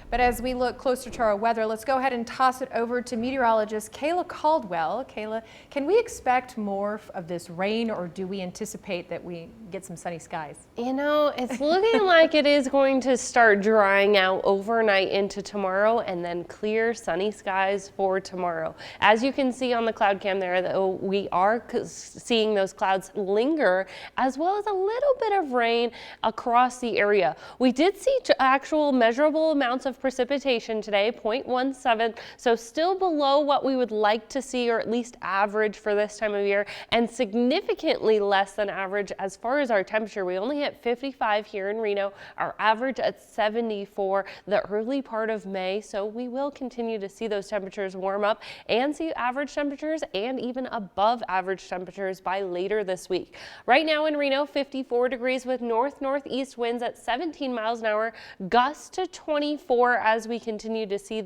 But as we look closer to our weather, let's go ahead and toss it over to meteorologist Kayla Caldwell. Kayla, can we expect more of this rain, or do we anticipate that we get some sunny skies? You know, it's looking like it is going to start drying out overnight into tomorrow, and then clear sunny skies for tomorrow. As you can see on the cloud cam there, though, we are seeing those clouds linger, as well as a little bit of rain across the area. We did see actual measurable amounts of precipitation today, 0.17, so still below what we would like to see, or at least average for this time of year, and significantly less than average as far as our temperature. We only hit 55 here in Reno, our average at 74 the early part of May, so we will continue to see those temperatures warm up and see average temperatures and even above average temperatures by later this week. Right now in Reno, 54 degrees with north-northeast winds at 17 miles an hour, gusts to 24 as we continue to see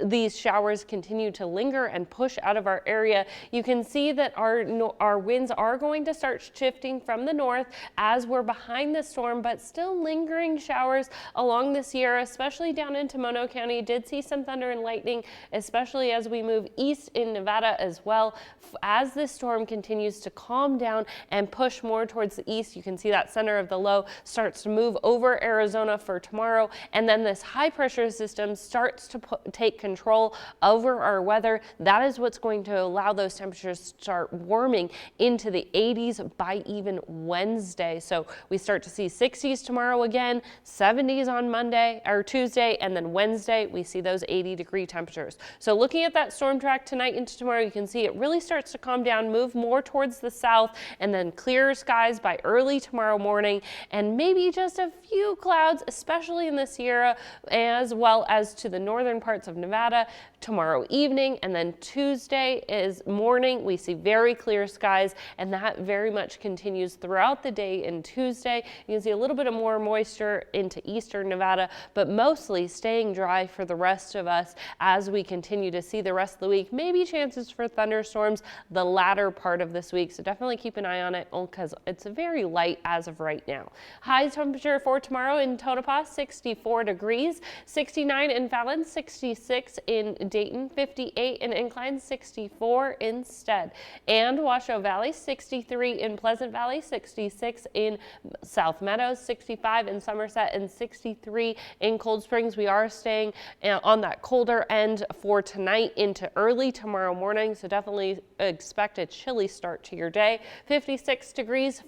these showers continue to linger and push out of our area. You can see that our winds are going to start shifting from the north as we're behind the storm, but still lingering showers along the Sierra, especially down into Mono County. Did see some thunder and lightning, especially as we move east in Nevada as well. As this storm continues to calm down and push more towards the east, you can see that center of the low starts to move over Arizona for tomorrow, and then this high pressure system starts to take control over our weather. That is what's going to allow those temperatures to start warming into the 80s by even Wednesday. So we start to see 60s tomorrow again, 70s on Monday or Tuesday, and then Wednesday we see those 80-degree temperatures. So looking at that storm track tonight into tomorrow, you can see it really starts to calm down, move more towards the south, and then clear skies by early tomorrow morning, and maybe just a few clouds, especially in the Sierra, as well as to the northern parts of Nevada tomorrow evening. And then Tuesday is morning, we see very clear skies, and that very much continues throughout the day. And Tuesday you can see a little bit of more moisture into eastern Nevada, but mostly staying dry for the rest of us as we continue to see the rest of the week. Maybe chances for thunderstorms the latter part of this week, so definitely keep an eye on it because it's very light as of right now. High temperature for tomorrow in Tonopah, 64 degrees, 69 in Fallon, 66 in Dayton, 58 in Incline, 64 instead. And Washoe Valley, 63 in Pleasant Valley, 66 in South Meadows, 65 in Somerset, and 63 in Cold Springs. We are staying on that colder end for tonight into early tomorrow morning, so definitely expect a chilly start to your day. 56 degrees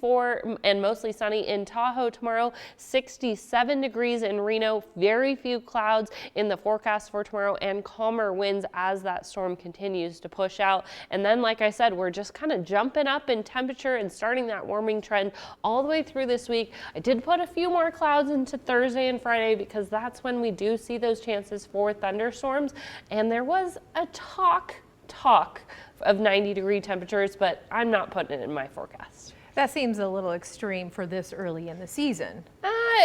and mostly sunny in Tahoe tomorrow, 67 degrees in Reno, very few clouds in the forecast for tomorrow, and calmer winds as that storm continues to push out. And then, like I said, we're just kind of jumping up in temperature and starting that warming trend all the way through this week. I did put a few more clouds into Thursday and Friday because that's when we do see those chances for thunderstorms, and there was a talk of 90-degree temperatures, but I'm not putting it in my forecast. That seems a little extreme for this early in the season.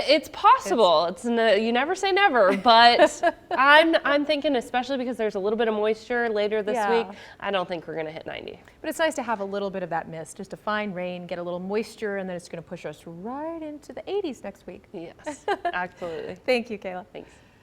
It's possible. You never say never, but I'm thinking, especially because there's a little bit of moisture later this week, I don't think we're going to hit 90. But it's nice to have a little bit of that mist, just a fine rain, get a little moisture, and then it's going to push us right into the 80s next week. Yes, absolutely. Thank you, Kayla. Thanks.